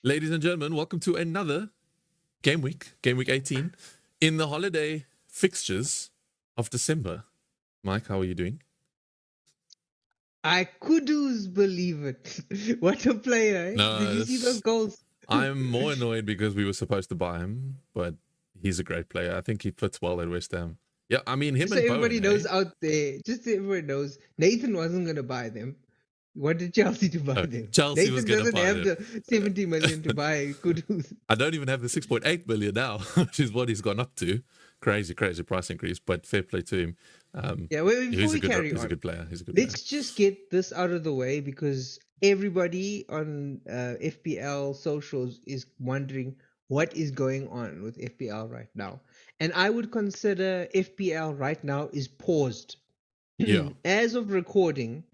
Ladies and gentlemen, welcome to another Gameweek 18, in the holiday fixtures of December. Mike, how are you doing? I couldn't believe it. What a player, eh? No, Did you see those goals? I'm more annoyed because we were supposed to buy him, but he's a great player. I think he fits well at West Ham. Yeah, I mean, him Just so and everybody Bowen, knows out there, just so everybody knows, Nathan wasn't going to buy them. He wanted Chelsea to buy them. Chelsea was Nathan gonna doesn't buy have them. the 70 million to buy Kudus. I don't even have the 6.8 million now, which is what he's gone up to. Crazy price increase, but fair play to him. Yeah, well, before we carry he's on, a good player. He's a good let's just get this out of the way because everybody on FPL socials is wondering what is going on with FPL right now. And I would consider FPL right now is paused. Yeah. As of recording,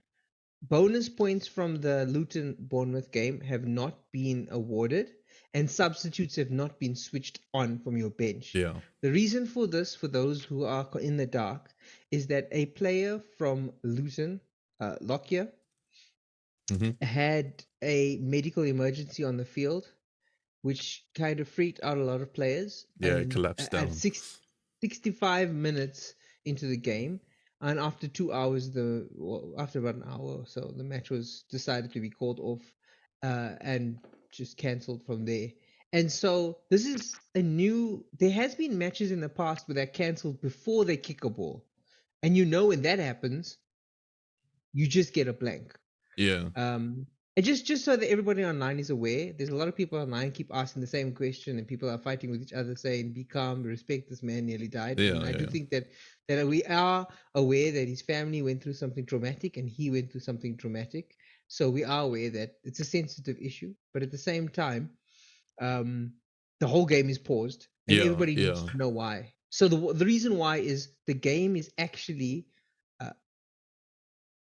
bonus points from the Luton Bournemouth game have not been awarded, and substitutes have not been switched on from your bench. Yeah. The reason for this, for those who are in the dark, is that a player from Luton, Lockyer, had a medical emergency on the field, which kind of freaked out a lot of players. Yeah, and it collapsed down. At 65 minutes into the game, and after 2 hours, after about an hour or so, the match was decided to be called off and just cancelled from there. And so this is there has been matches in the past where they're cancelled before they kick a ball. And when that happens, you just get a blank. Yeah. And just so that everybody online is aware, there's a lot of people online keep asking the same question, and people are fighting with each other saying, "Be calm, respect this man nearly died." Yeah, and I do think that we are aware that his family went through something traumatic and he went through something traumatic. So we are aware that it's a sensitive issue, but at the same time, the whole game is paused, and everybody needs to know why. So the reason why is the game is actually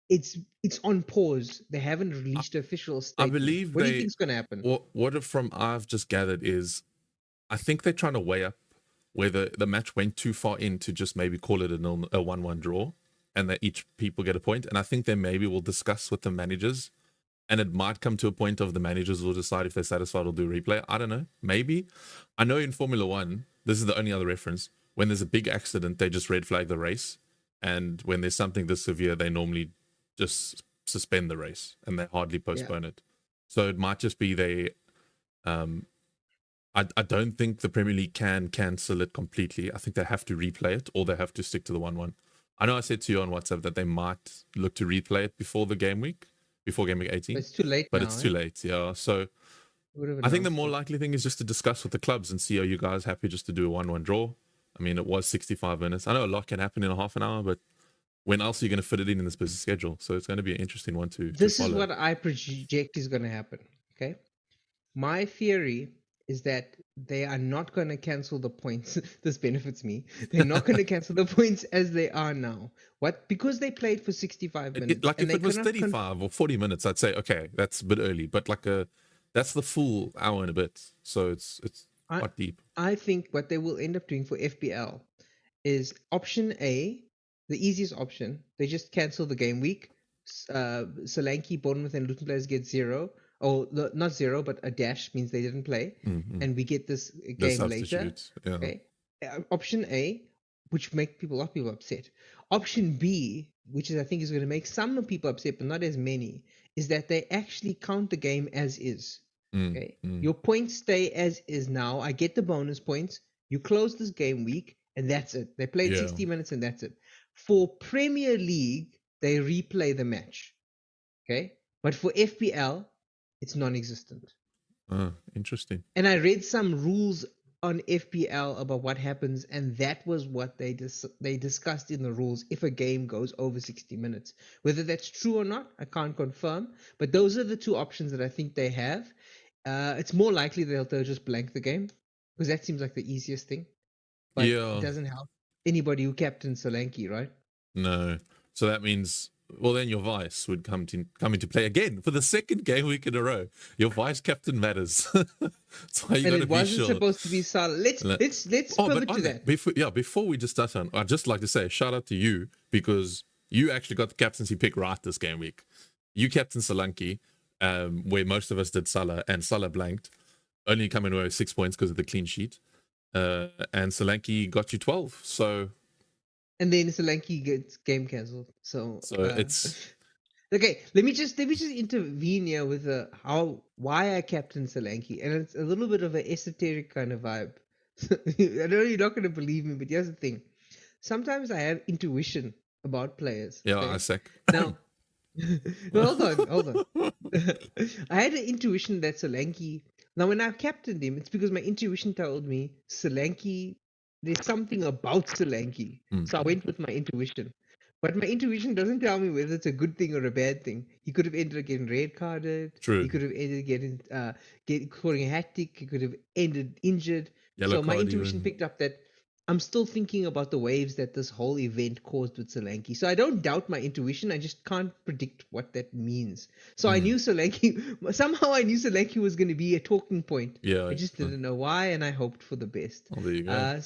it's on pause. They haven't released official statement. I believe what do you think's going to happen? What from I've just gathered is, I think they're trying to weigh up whether the match went too far in to just maybe call it a 1-1 draw, and that each people get a point. And I think they maybe will discuss with the managers, and it might come to a point of the managers will decide if they're satisfied or do replay. I don't know. Maybe. I know in Formula One, this is the only other reference. When there's a big accident, they just red flag the race, and when there's something this severe, they normally just suspend the race and they hardly postpone it. So it might just be I don't think the Premier League can cancel it completely. I think they have to replay it, or they have to stick to the 1-1. I know I said to you on WhatsApp that they might look to replay it before Gameweek 18. It's too late but now, it's too late. Yeah. So I think the more likely thing is just to discuss with the clubs and see, are you guys happy just to do a 1-1 draw? I mean, it was 65 minutes. I know a lot can happen in a half an hour, but when else are you going to fit it in this busy schedule? So it's going to be an interesting one to This follow. is what I project is going to happen. Okay. My theory is that they are not going to cancel the points. This benefits me. They're not going to cancel the points as they are now. What? Because they played for 65 minutes. Like if it was 35 or 40 minutes, I'd say, okay, that's a bit early. But that's the full hour and a bit. So it's quite deep. I think what they will end up doing for FPL is option A, the easiest option. They just cancel the game week. Solanke, Bournemouth, and Luton players get 0. Or not 0, but a dash means they didn't play. And we get this game later. Yeah. Okay. Option A, which make a lot of people upset. Option B, which I think is going to make some people upset, but not as many, is that they actually count the game as is. Okay. Your points stay as is now. I get the bonus points. You close this game week, and that's it. They played 60 minutes, and that's it. For Premier League, they replay the match. Okay. But for FPL, it's non-existent. Interesting. And I read some rules on FPL about what happens, and that was what they discussed in the rules if a game goes over 60 minutes. Whether that's true or not, I can't confirm, but those are the two options that I think they have. It's more likely they'll just blank the game, because that seems like the easiest thing. But it doesn't help anybody who captains Solanke, right? No. So that means, well, then your vice would come into play again for the second game week in a row. Your vice captain matters. That's why you got to be sure. And it wasn't supposed to be Salah. Let's pivot to that. Before we just touch on, I'd just like to say a shout out to you, because you actually got the captaincy pick right this game week. You captained Solanke, where most of us did Salah, and Salah blanked. only coming away with 6 points because of the clean sheet. And Solanke got you 12. So And then Solanke gets game cancelled. So it's okay, let me just intervene here with why I captain Solanke, and it's a little bit of an esoteric kind of vibe. I know you're not going to believe me, but here's the thing: sometimes I have intuition about players. yeah, Okay? Isaac. Now, hold on. I had an intuition that Solanke. Now, when I've captained him, it's because my intuition told me Solanke. There's something about Solanke, so I went with my intuition. But my intuition doesn't tell me whether it's a good thing or a bad thing. He could have ended up getting red carded. True. He could have ended up scoring a hat trick. He could have ended injured. Yellow So my card intuition even. picked up that I'm still thinking about the waves that this whole event caused with Solanke. So I don't doubt my intuition. I just can't predict what that means. So I knew Solanke. Somehow I knew Solanke was going to be a talking point. Yeah. I just didn't know why, and I hoped for the best. Oh, there you go.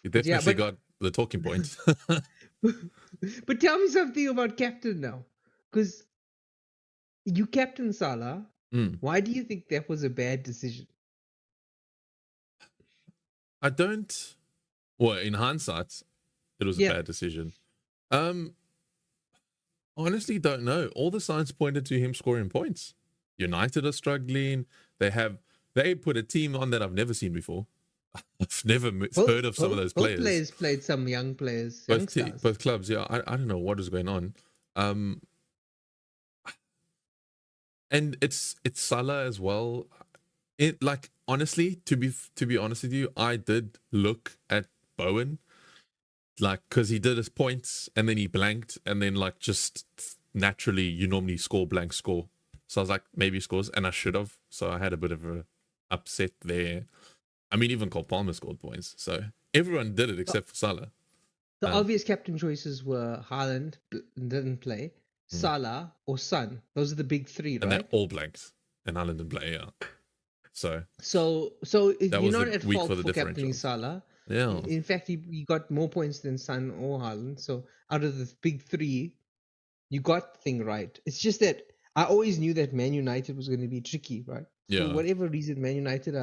You yeah, definitely but- got the talking point. But tell me something about captain now, because you captain Salah. Why do you think that was a bad decision? I don't. Well, in hindsight, it was a bad decision. Honestly, don't know. All the signs pointed to him scoring points. United are struggling. They put a team on that I've never seen before. I've never heard of some of those players. Both players played some young players, both clubs. Yeah, I don't know what is going on. And it's Salah as well. It like honestly, to be honest with you, I did look at Bowen, like because he did his points and then he blanked and then like just naturally you normally score blank score. So I was like maybe he scores and I should have. So I had a bit of a upset there. I mean even Cole Palmer scored points, so everyone did it except for Salah. The obvious captain choices were Haaland didn't play, Salah or Son. Those are the big three, and right? they're all blanks, and Haaland didn't play. Yeah. So you're not at fault for captaining differentials. Salah. Yeah. In fact, he got more points than Son or Haaland. So out of the big three, you got the thing right. It's just that I always knew that Man United was going to be tricky, right? Yeah. For whatever reason, Man United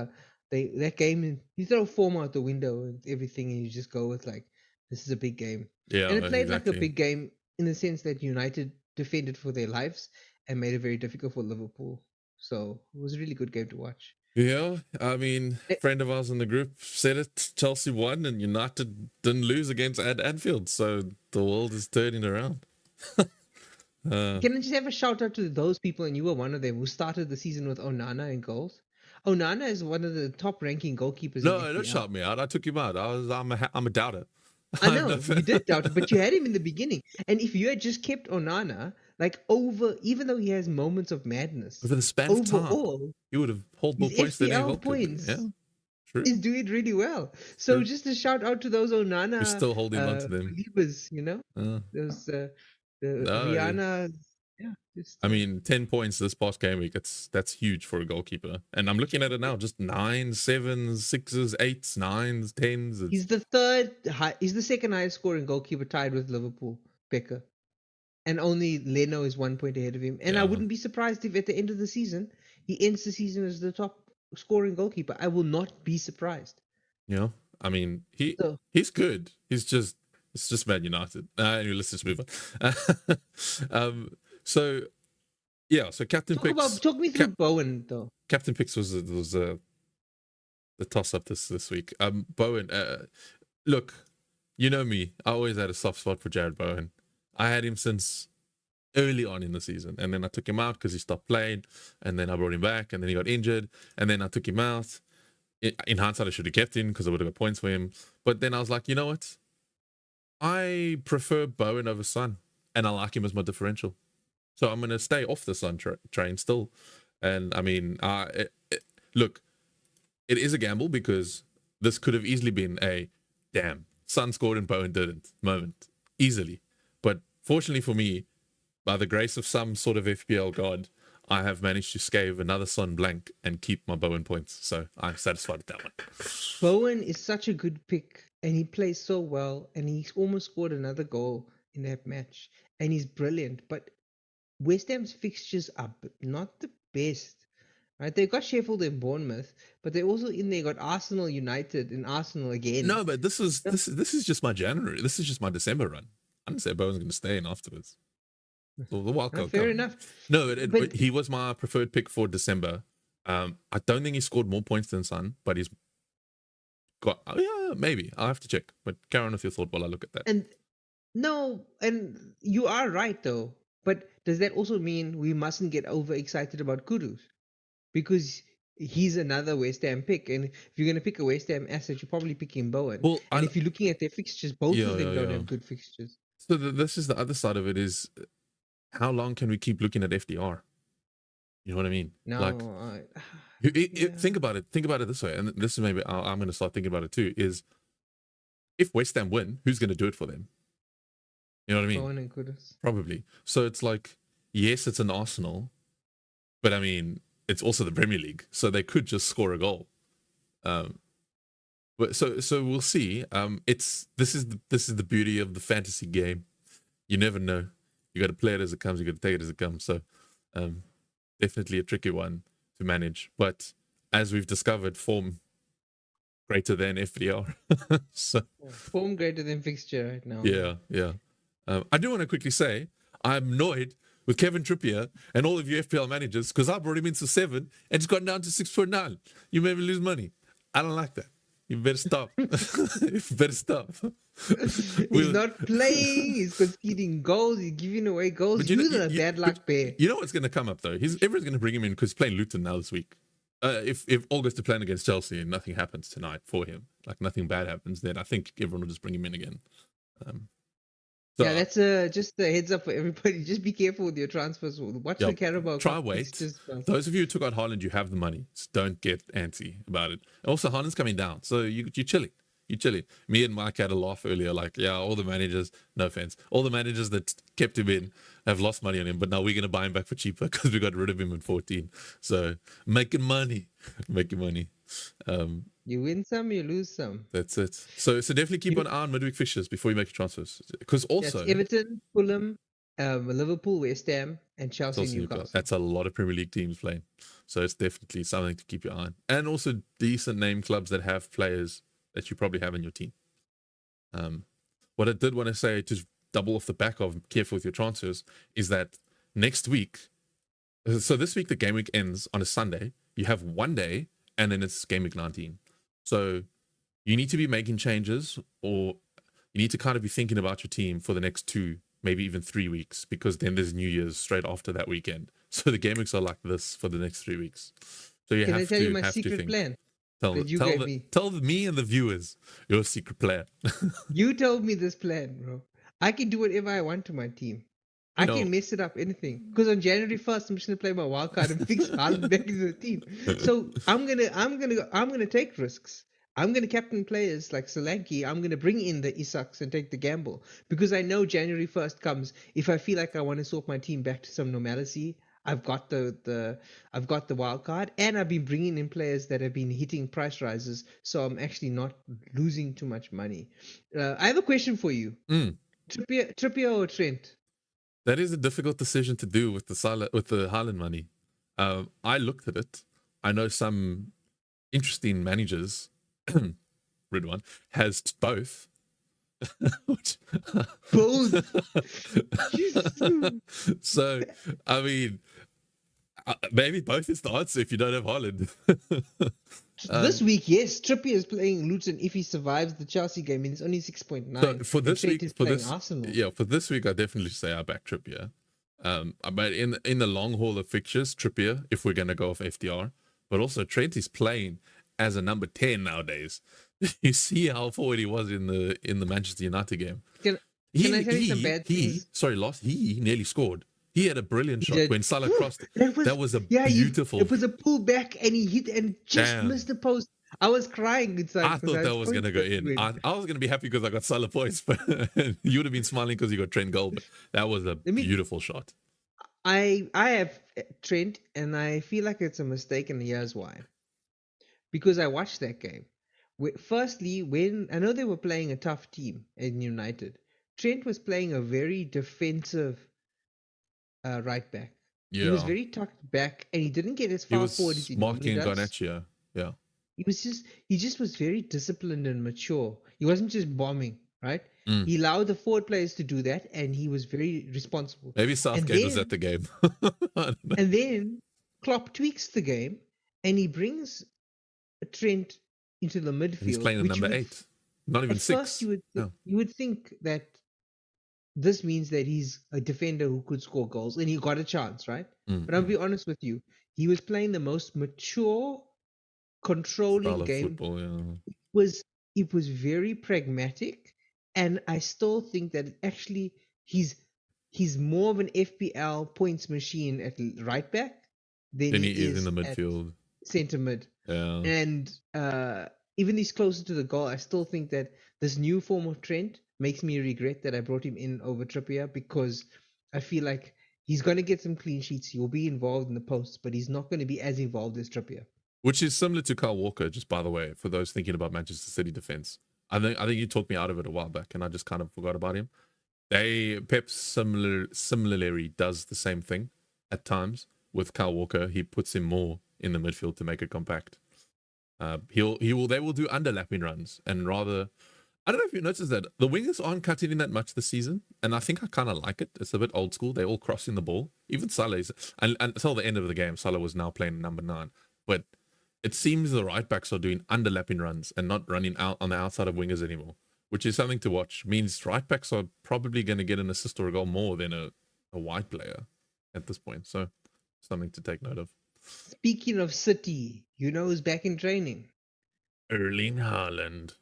that game, you throw form out the window and everything, and you just go with like, this is a big game. Yeah, and it played exactly. like a big game in the sense that United defended for their lives and made it very difficult for Liverpool. So it was a really good game to watch. Yeah, I mean, a friend of ours in the group said it. Chelsea won and United didn't lose against Anfield, so the world is turning around. Can I just have a shout out to those people, and you were one of them, who started the season with Onana in goals? Onana is one of the top ranking goalkeepers. No, in FPL. don't shout me out. I took him out. I'm a doubter. I know you did doubt it, but you had him in the beginning. And if you had just kept Onana, even though he has moments of madness, over the span of time, he would have pulled more points than any points. Yeah, true. He's doing really well. So true. Just a shout out to those Onana. We're still holding on to them. Believers, those Rihanna. Yeah, I mean, 10 points this past game week. That's huge for a goalkeeper. And I'm looking at it now, just 9s, 7s, 6s, 8s, 9s, 10s. He's the second highest scoring goalkeeper, tied with Liverpool, Becker. And only Leno is 1 point ahead of him. And I wouldn't be surprised if at the end of the season, he ends the season as the top scoring goalkeeper. I will not be surprised. Yeah, I mean, he's good. It's just Man United. Anyway, let's just move on. So captain picks. Talk me through Bowen though. Captain picks was the toss up this week. Bowen. Look, you know me. I always had a soft spot for Jared Bowen. I had him since early on in the season, and then I took him out because he stopped playing, and then I brought him back, and then he got injured, and then I took him out. In hindsight, I should have kept him because I would have got points for him. But then I was like, you know what? I prefer Bowen over Son, and I like him as my differential. So I'm going to stay off the Son train still. And I mean, look, it is a gamble because this could have easily been a, damn, Son scored and Bowen didn't moment. Easily. But fortunately for me, by the grace of some sort of FPL god, I have managed to scave another Son blank and keep my Bowen points. So I'm satisfied with that one. Bowen is such a good pick, and he plays so well, and he almost scored another goal in that match. And he's brilliant, but West Ham's fixtures are not the best, right? They got Sheffield and Bournemouth, but they also in there got Arsenal, United, and Arsenal again. No, but this is No. this is just my January. This is just my December run. I didn't say Bowen's going to stay in afterwards. So the wild card Fair coming. enough. No, But he was my preferred pick for December. I don't think he scored more points than Son, but he's got. Oh yeah, maybe I'll have to check. But carry on with your thought while I look at that. and no, and you are right though. But does that also mean we mustn't get overexcited about Kudus? Because he's another West Ham pick, and if you're going to pick a West Ham asset, you're probably picking Bowen. Well, And if you're looking at their fixtures, both of them don't have good fixtures. So this is the other side of it: is how long can we keep looking at FDR? You know what I mean? No, Like, think about it. Think about it this way, and this is maybe I'm going to start thinking about it too. Is if West Ham win, who's going to do it for them? You know what I mean? Bowen and Kudus. Probably. So it's like, yes, it's an Arsenal, but I mean, it's also the Premier League, so they could just score a goal. But so we'll see. This is the beauty of the fantasy game. You never know. You got to play it as it comes. You got to take it as it comes. So, definitely a tricky one to manage. But as we've discovered, form greater than FDR. So Form greater than fixture right now. yeah. I do want to quickly say I'm annoyed with Kevin Trippier and all of you FPL managers because I brought him into 7 and it's gone down to 6.9. You made me lose money. I don't like that. You better stop. He's not playing. He's conceding goals. He's giving away goals. But You're the bad luck bear. You know what's going to come up though? Everyone's going to bring him in because he's playing Luton now this week. If all goes to plan against Chelsea and nothing happens tonight for him, like nothing bad happens, then I think everyone will just bring him in again. So, yeah, that's just a heads up for everybody. Just be careful with your transfers. Watch the Carabao. Try wait. Those of you who took out Haaland, you have the money. So don't get antsy about it. Also, Haaland's coming down, so you're chilling. You're chilling. Me and Mike had a laugh earlier, like, yeah, all the managers, no offense, all the managers that kept him in have lost money on him, but now we're going to buy him back for cheaper because we got rid of him in 14. So making money. You win some, you lose some. That's it. So definitely keep an eye on midweek fixtures before you make your transfers. Because also that's Everton, Fulham, Liverpool, West Ham, and Chelsea, Newcastle. That's a lot of Premier League teams playing. So it's definitely something to keep your eye on. And also decent name clubs that have players that you probably have in your team. What I did want to say to double off the back of careful with your transfers is that next week, so this week the game week ends on a Sunday. You have one day and then it's game week 19. So you need to be making changes or you need to kind of be thinking about your team for the next 2, maybe even 3 weeks, because then there's New Year's straight after that weekend. So the game weeks are like this for the next 3 weeks. So you Can have I tell to you my have secret to think. plan? Tell me and the viewers your secret plan. You told me this plan, bro. I can do whatever I want to my team. I can mess it up, anything. Because on January 1st, I'm just gonna play my wild card and fix Haaland back into the team. So I'm gonna take risks. I'm gonna captain players like Solanke. I'm gonna bring in the Isaks and take the gamble because I know January 1st comes. If I feel like I want to sort my team back to some normalcy, I've got the wild card, and I've been bringing in players that have been hitting price rises, so I'm actually not losing too much money. I have a question for you. Trippier or Trent? That is a difficult decision to do with the Haaland money. I looked at it. I know some interesting managers. Red one has both. So I mean, maybe both is the answer if you don't have Haaland. This week, yes, Trippier is playing Luton if he survives the Chelsea game, and it's only 6.9. So for this week, Arsenal. For this week, I definitely say I back Trippier. But in the long haul of fixtures, Trippier, if we're gonna go off FDR, but also Trent is playing as a number 10 nowadays. You see how forward he was in the Manchester United game. Can I tell you some bad things? He nearly scored. He had a brilliant shot when Salah crossed. That was a beautiful. It was a pullback and he hit and just missed the post. I was crying inside. I thought that was going to go in. I was going to be happy because I got Salah points, but you would have been smiling because you got Trent goal. But that was a beautiful shot. I have Trent, and I feel like it's a mistake, and here's why. Because I watched that game. Firstly, when I know they were playing a tough team in United, Trent was playing a very defensive right back. He was Yeah. very tucked back, and he didn't get as He far forward as was he normally marking does. Garnacho. Yeah. He just was very disciplined and mature. He wasn't just bombing, right? Mm. He allowed the forward players to do that, and he was very responsible. Maybe And Southgate was then at the game. I don't know. and then Klopp tweaks the game, and he brings Trent into the And he's midfield, playing at which number would 8. Not even at first 6. Yeah. you would think that this means that he's a defender who could score goals, and he got a chance, right? Mm, But I'll mm. be honest with you, he was playing the most mature, Style controlling of game. football, yeah. Was It was very pragmatic, and I still think that actually he's more of an FPL points machine at right back than Then he he is in is the at midfield. center mid. Yeah. And even he's closer to the goal, I still think that this new form of Trent makes me regret that I brought him in over Trippier, because I feel like he's going to get some clean sheets. He will be involved in the posts, but he's not going to be as involved as Trippier. Which is similar to Kyle Walker, just by the way, for those thinking about Manchester City defense. I think you talked me out of it a while back, and I just kind of forgot about him. Pep similarly does the same thing at times with Kyle Walker. He puts him more in the midfield to make it compact. They will do underlapping runs, and rather, I don't know if you noticed that the wingers aren't cutting in that much this season, and I think I kind of like it. It's a bit old school. They're all crossing the ball. Even Salah and until the end of the game, Salah was now playing number 9, but it seems the right backs are doing underlapping runs and not running out on the outside of wingers anymore, which is something to watch. Means right backs are probably going to get an assist or a goal more than a wide player at this point. So something to take note of. Speaking of City, you know who's back in training? Erling Haaland.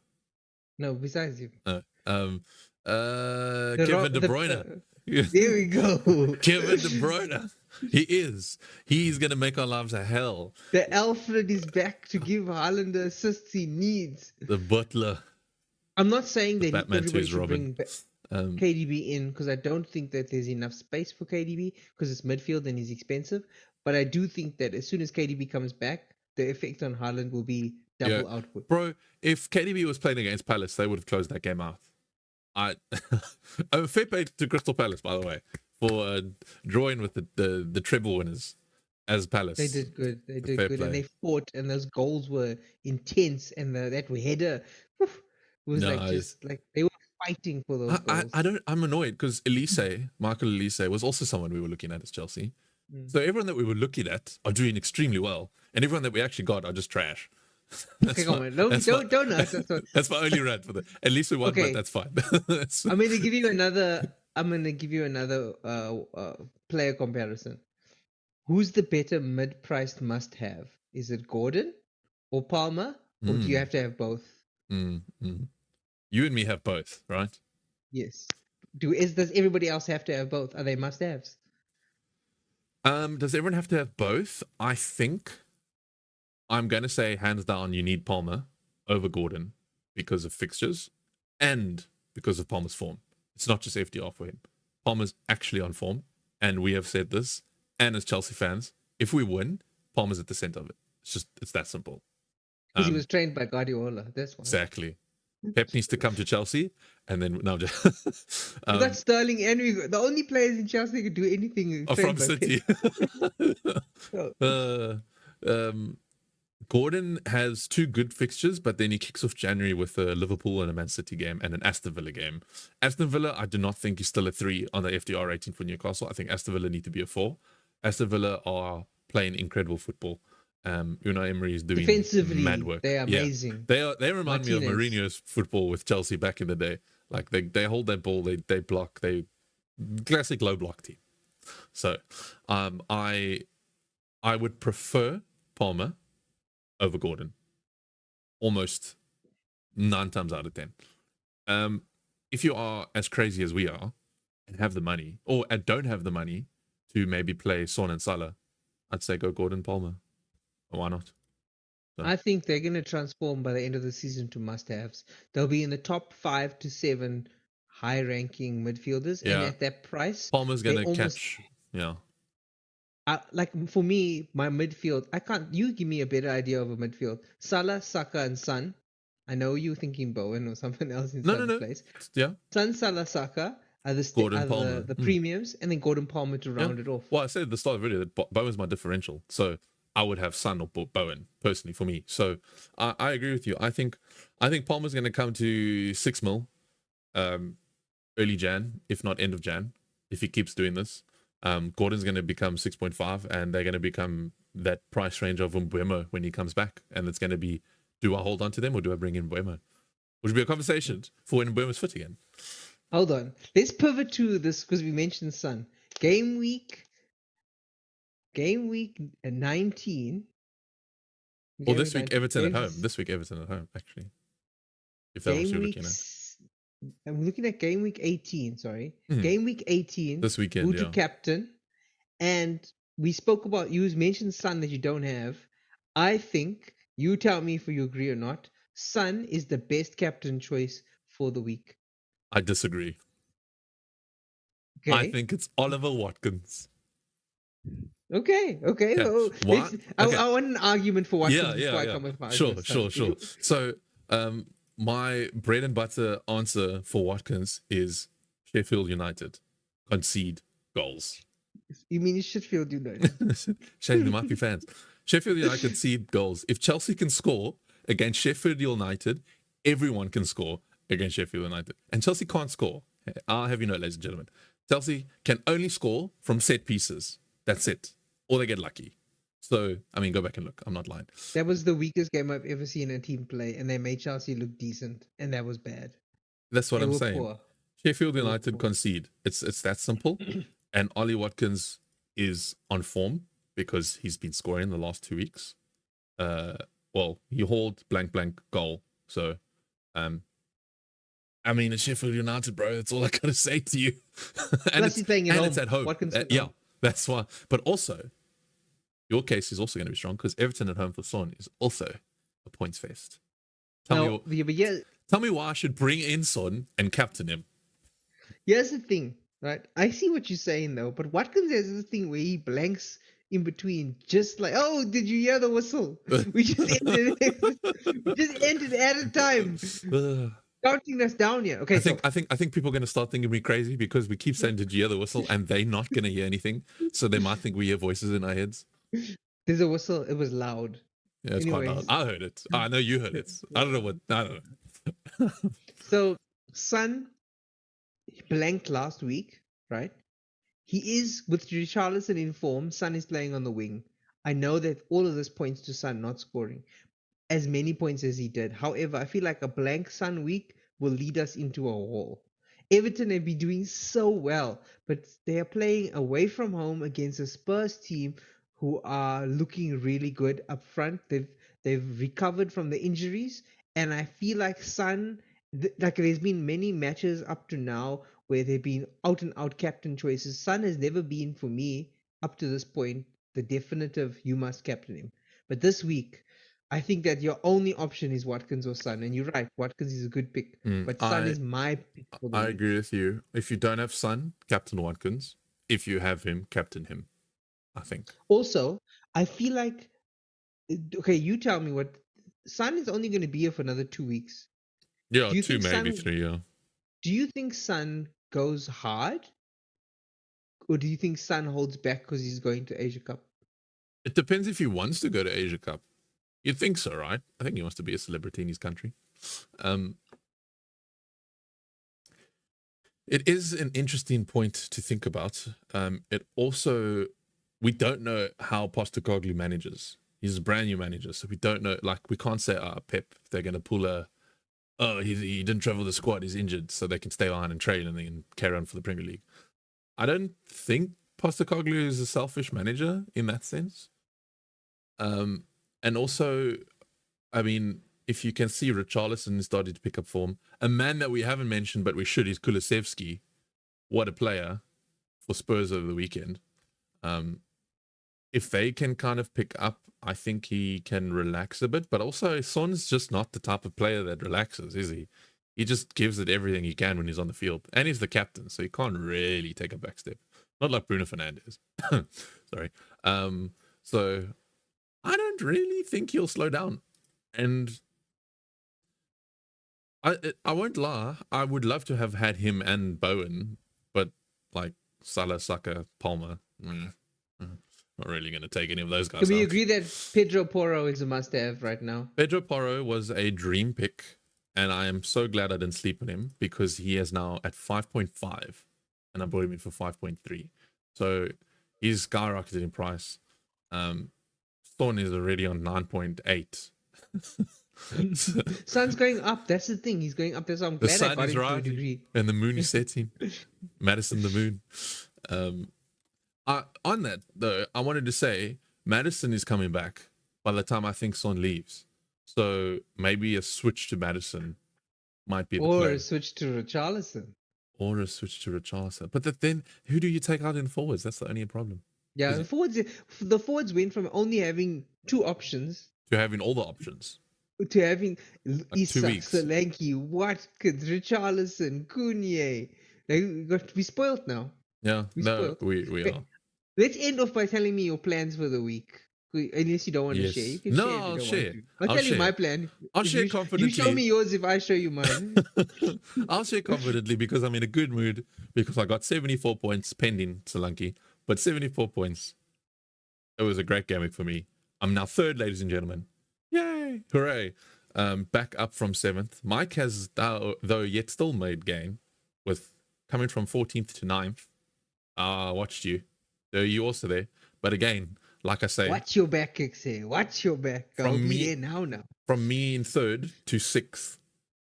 No, besides you. Kevin The De Bruyne. There we go. Kevin De Bruyne. He is. He's going to make our lives a hell. The Alfred is back to give Haaland the assists he needs. The butler. I'm not saying The that Batman to everybody his should Robin. bring KDB in, because I don't think that there's enough space for KDB, because it's midfield and he's expensive. But I do think that as soon as KDB comes back, the effect on Haaland will be double output. Bro, if KDB was playing against Palace, they would have closed that game out. Fair play to Crystal Palace, by the way, for drawing with the treble winners as Palace. They did good. They did Fair good, play. and they fought, and those goals were intense, and that header was like they were fighting for those goals. I'm annoyed because Mikyle Elise was also someone we were looking at as Chelsea. So everyone that we were looking at are doing extremely well, and everyone that we actually got are just trash. Okay, come on. That's my only rant for that. At least we won, but that's fine. I'm gonna give you another. Player comparison. Who's the better mid-priced must-have? Is it Gordon or Palmer, or do you have to have both? You and me have both, right? Yes. Does everybody else have to have both? Are they must-haves? Does everyone have to have both? I think I'm going to say hands down you need Palmer over Gordon because of fixtures and because of Palmer's form. It's not just FDR for him. Palmer's actually on form, and we have said this, and as Chelsea fans, if we win, Palmer's at the center of it. It's that simple. Because he was trained by Guardiola. That's why. Exactly. Pep needs to come to Chelsea, and then now just we got Sterling and the only players in Chelsea who could do anything are from City. Gordon has 2 good fixtures, but then he kicks off January with a Liverpool and a Man City game and an Aston Villa game. Aston Villa, I do not think is still a 3 on the FDR rating for Newcastle. I think Aston Villa need to be a 4. Aston Villa are playing incredible football. Emery is doing defensively mad work. They are amazing. They remind me of Mourinho's football with Chelsea back in the day. Like they hold that ball, they block, they classic low block team. So I would prefer Palmer over Gordon almost 9 times out of 10. If you are as crazy as we are and have the money, or don't have the money to maybe play Son and Salah, I'd say go Gordon Palmer. Why not? So. I think they're going to transform by the end of the season to must-haves. They'll be in the top 5 to 7 high-ranking midfielders, and at that price, Palmer's going to catch. Yeah. Like for me, my midfield, I can't. You give me a better idea of a midfield. Salah, Saka, and Son. I know you're thinking Bowen or someone else in Son's place. Yeah. Son, Salah, Saka. Gordon Palmer. the premiums, and then Gordon Palmer to round it off. Well, I said at the start of the video that Bowen's my differential. So I would have Son or Bowen personally for me. So I agree with you. I think Palmer's going to come to 6 mil early Jan, if not end of Jan, if he keeps doing this. Gordon's going to become 6.5, and they're going to become that price range of Mbeumo when he comes back. And it's going to be, do I hold on to them or do I bring in Mbeumo? Which will be a conversation for when Mbeumo's fit again. Hold on. Let's pivot to this because we mentioned Son. Game week 19. Well, this week Everton at home. This week Everton at home, actually. If that was what you're looking at. I'm looking at game week 18, sorry. Game week 18. This weekend, who to captain. And we spoke about, you mentioned Son that you don't have. I think, you tell me if you agree or not, Son is the best captain choice for the week. I disagree. Okay. I think it's Oliver Watkins. Okay. Well, I want an argument for Watkins before I come with my argument. Sure. So, my bread and butter answer for Watkins is Sheffield United concede goals. You mean Sheffield United? Shame, there might be fans. Sheffield United concede goals. If Chelsea can score against Sheffield United, everyone can score against Sheffield United. And Chelsea can't score. I'll have you know, ladies and gentlemen. Chelsea can only score from set pieces. That's it. Or they get lucky. So, I mean, go back and look. I'm not lying. That was the weakest game I've ever seen a team play, and they made Chelsea look decent, and that was bad. That's what I'm saying. Poor. Sheffield United concede. It's that simple. And Ollie Watkins is on form because he's been scoring the last 2 weeks. Well, he hauled blank goal. So, I mean, it's Sheffield United, bro. That's all I gotta say to you. and it's at home. Yeah, that's why. But also, your case is also going to be strong because Everton at home for Son is also a points fest. Tell me why I should bring in Son and captain him. Here's the thing, right? I see what you're saying though, but Watkins has this thing where he blanks in between, just like, oh, did you hear the whistle? We just ended at a time. Counting us down here. Okay, I think people are going to start thinking we're crazy because we keep saying, "Did you hear the whistle?" and they're not going to hear anything, so they might think we hear voices in our heads. There's a whistle. It was loud. Yeah, it's quite loud. I heard it. I know you heard it. I don't know. So, Son blanked last week, right? He is, with Richarlison in form, Son is playing on the wing. I know that all of this points to Son not scoring as many points as he did. However, I feel like a blank Son week will lead us into a wall. Everton have been doing so well, but they are playing away from home against a Spurs team who are looking really good up front. They've recovered from the injuries, and I feel like Son, like there's been many matches up to now where they've been out and out captain choices. Son has never been, for me, up to this point, the definitive you must captain him. But this week, I think that your only option is Watkins or Son, and you're right. Watkins is a good pick, but Son is my pick. I agree with you. If you don't have Son, captain Watkins. If you have him, captain him. I think. Also, I feel like, okay, you tell me what. Son is only going to be here for another 2 weeks. Yeah, 2 maybe 3. Yeah. Do you think Son goes hard, or do you think Son holds back because he's going to Asia Cup? It depends if he wants to go to Asia Cup. You'd think so, right? I think he wants to be a celebrity in his country. It is an interesting point to think about. It also, we don't know how Postecoglou manages. He's a brand new manager, so we don't know. Like, we can't say, Pep, they're going to pull he didn't travel the squad, he's injured, so they can stay on and train and then carry on for the Premier League. I don't think Postecoglou is a selfish manager in that sense. And also, I mean, if you can see Richarlison started to pick up form, a man that we haven't mentioned but we should is Kulusevski. What a player for Spurs over the weekend. If they can kind of pick up, I think he can relax a bit. But also, Son's just not the type of player that relaxes, is he? He just gives it everything he can when he's on the field. And he's the captain, so he can't really take a back step. Not like Bruno Fernandes. Sorry. So I don't really think he'll slow down. And I won't lie, I would love to have had him and Bowen like Salah, Saka, Palmer. Not really going to take any of those guys Can we out. agree that Pedro Porro is a must-have right now? Pedro Porro was a dream pick, and I am so glad I didn't sleep on him because he is now at 5.5, and I bought him in for 5.3. So he's skyrocketed in price. Thorn is already on 9.8. Sun's going up. That's the thing. He's going up. That's why I'm The glad I sun got is him to a rising, degree. and the moon is setting. Madison the moon. On that though, I wanted to say Madison is coming back by the time I think Son leaves. So maybe a switch to Madison might be the Or play. switch to Richarlison. Or a switch to Richarlison. But then who do you take out in forwards? That's the only problem. Yeah, Is the forwards went from only having 2 options To having all the options. to having 2 Isak, weeks. Solanke, Watkins, Richarlison, Cunha. We spoiled now. Yeah, We no, spoiled. we are. Let's end off by telling me your plans for the week. Unless you don't want to Yes. share. You can No, share if you I'll don't share. want to. I'll I'll tell you share. my plan. I'll If share you confidently. show me yours if I show you mine. I'll share confidently because I'm in a good mood because I got 74 points pending Solanke, but 74 points. It was a great game week for me. I'm now 3rd, ladies and gentlemen. Yay! Hooray! Back up from 7th. Mike has, though yet still made gain with coming from 14th to 9th. I watched you. You also there. But again, like I say, Watch your back, Kixie. Watch your back. I'll From be me- there now. from me in 3rd to 6th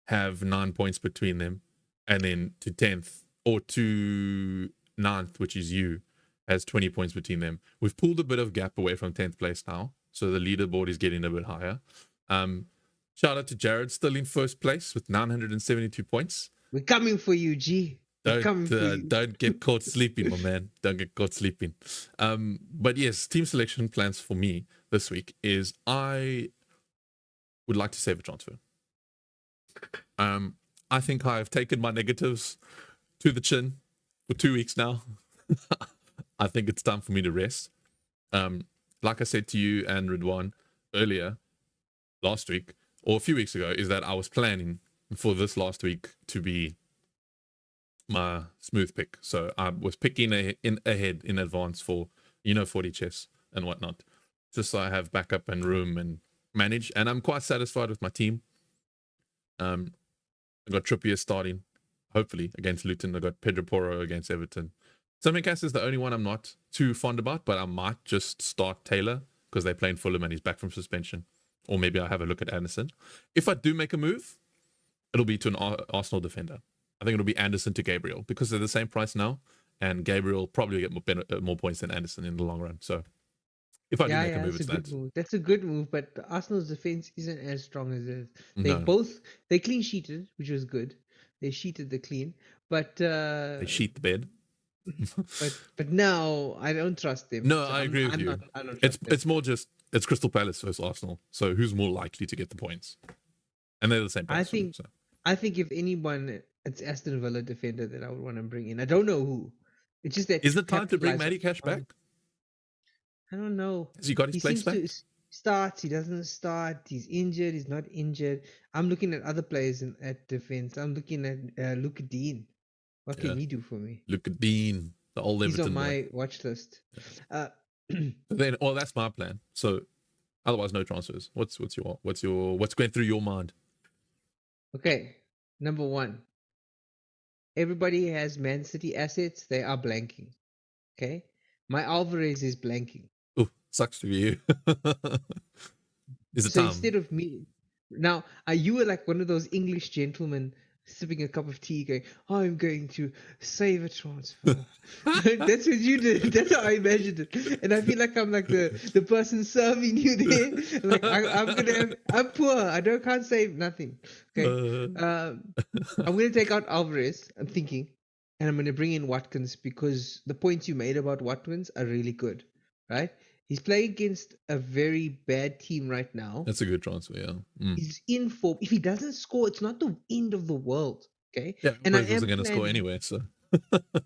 have 9 points between them. And then to 10th or to 9th, which is you, has 20 points between them. We've pulled a bit of gap away from 10th place now. So the leaderboard is getting a bit higher. Shout out to Jared, still in 1st place with 972 points. We're coming for you, G. We're coming for you. Don't get caught sleeping, my man. Don't get caught sleeping. But yes, team selection plans for me this week is I would like to save a transfer. I think I've taken my negatives to the chin for 2 weeks now. I think it's time for me to rest. Like I said to you and Ridwan earlier, last week, or a few weeks ago, is that I was planning for this last week to be my smooth pick. So I was picking ahead in advance for 40 chess and whatnot, just so I have backup and room and manage. And I'm quite satisfied with my team. I got Trippier starting, hopefully, against Luton. I got Pedro Porro against Everton. Tsimikas is the only one I'm not too fond about, but I might just start Taylor because they're playing Fulham and he's back from suspension. Or maybe I'll have a look at Anderson. If I do make a move, it'll be to an Arsenal defender. I think it'll be Anderson to Gabriel because they're the same price now, and Gabriel will probably get more points than Anderson in the long run. So if I do make a move, it's that. Move. That's a good move, but Arsenal's defense isn't as strong as it. No. They clean sheeted, which was good. They sheeted the clean, but They sheet the bed. but now I don't trust them. No, I agree with you. It's more just it's Crystal Palace versus Arsenal. So who's more likely to get the points? And they're the same price. I think if anyone, it's Aston Villa defender that I would want to bring in. I don't know who. It's just that. Is it time to bring Matty Cash back? I don't know. Has he got his place back? Starts. He doesn't start. He's injured. He's not injured. I'm looking at other players at defense. I'm looking at Luca Dean. What can he do for me? Luca Dean, the old Everton. He's on my watch list. Then, that's my plan. So, otherwise, no transfers. What's going through your mind? Okay, number 1. Everybody has Man City assets. They are blanking. Okay, my Alvarez is blanking. Oh, sucks to be you. Is it so time? Instead of me, now you were like one of those English gentlemen sipping a cup of tea, going, "I'm going to save a transfer." That's what you did. That's how I imagined it, and I feel like I'm like the person serving you there. Like I'm poor. I can't save nothing. Okay, I'm gonna take out Alvarez. I'm thinking, and I'm gonna bring in Watkins because the points you made about Watkins are really good, right? He's playing against a very bad team right now. That's a good transfer, yeah. He's in form. If he doesn't score, it's not the end of the world. Okay. Yeah, and I wasn't going to score anyway. So.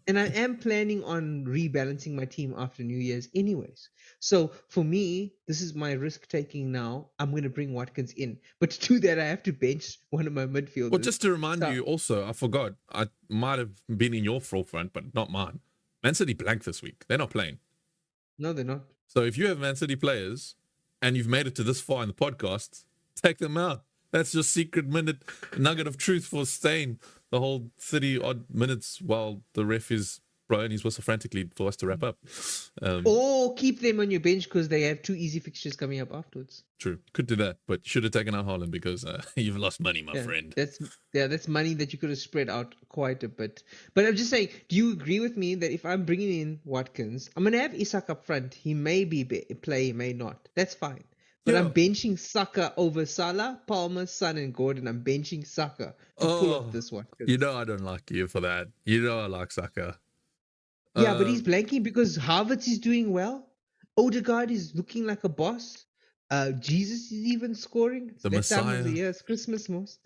And I am planning on rebalancing my team after New Year's, anyways. So for me, this is my risk taking now. I'm going to bring Watkins in, but to do that, I have to bench one of my midfielders. Well, just to remind you, also, I forgot. I might have been in your forefront, but not mine. Man City blank this week. They're not playing. No, they're not. So if you have Man City players and you've made it to this far in the podcast, take them out. That's your secret nugget of truth for staying the whole 30 odd minutes while the ref is blowing his whistle frantically for us to wrap up. Or keep them on your bench because they have 2 easy fixtures coming up afterwards. True. Could do that, but should have taken out Haaland because you've lost money, my friend. That's money that you could have spread out quite a bit. But I'm just saying, do you agree with me that if I'm bringing in Watkins, I'm going to have Isak up front. He may play, he may not. That's fine. But I'm benching Saka over Salah, Palmer, Son, and Gordon. I'm benching Saka to pull off this one. You know I don't like you for that. You know I like Saka. Yeah, but he's blanking because Havertz is doing well. Odegaard is looking like a boss. Jesus is even scoring. It's the that Messiah. time of the year. It's Christmas most.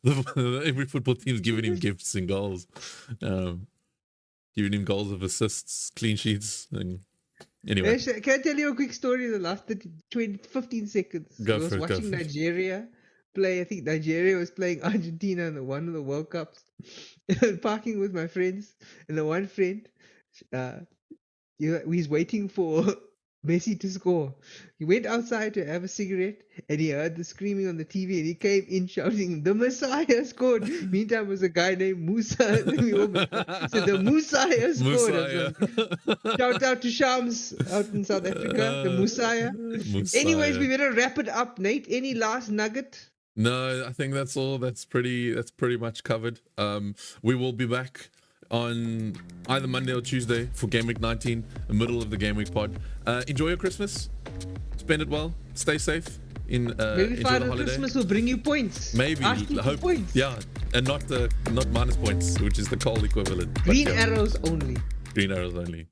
Every football team's giving him gifts and goals. Giving him goals of assists, clean sheets. And anyway. Can I tell you a quick story in the last 15 seconds? I was watching Nigeria play. I think Nigeria was playing Argentina in one of the World Cups. Parking with my friends, and the one friend, he's waiting for Messi to score. He went outside to have a cigarette, and he heard the screaming on the TV, and he came in shouting, "The Messiah scored!" Meantime, was a guy named Musa. We all said, "The Messiah scored!" Shout out to Shams out in South Africa, the Messiah. Anyways, we better wrap it up, Nate. Any last nugget? No, I think that's all. That's pretty much covered. We will be back on either Monday or Tuesday for Gameweek 19, the middle of the Gameweek pod. Enjoy your Christmas. Spend it well. Stay safe. Maybe enjoy Father the holiday. Christmas will bring you points. Maybe. Hope, points. Yeah, and not minus points, which is the coal equivalent. Green arrows only. Green arrows only.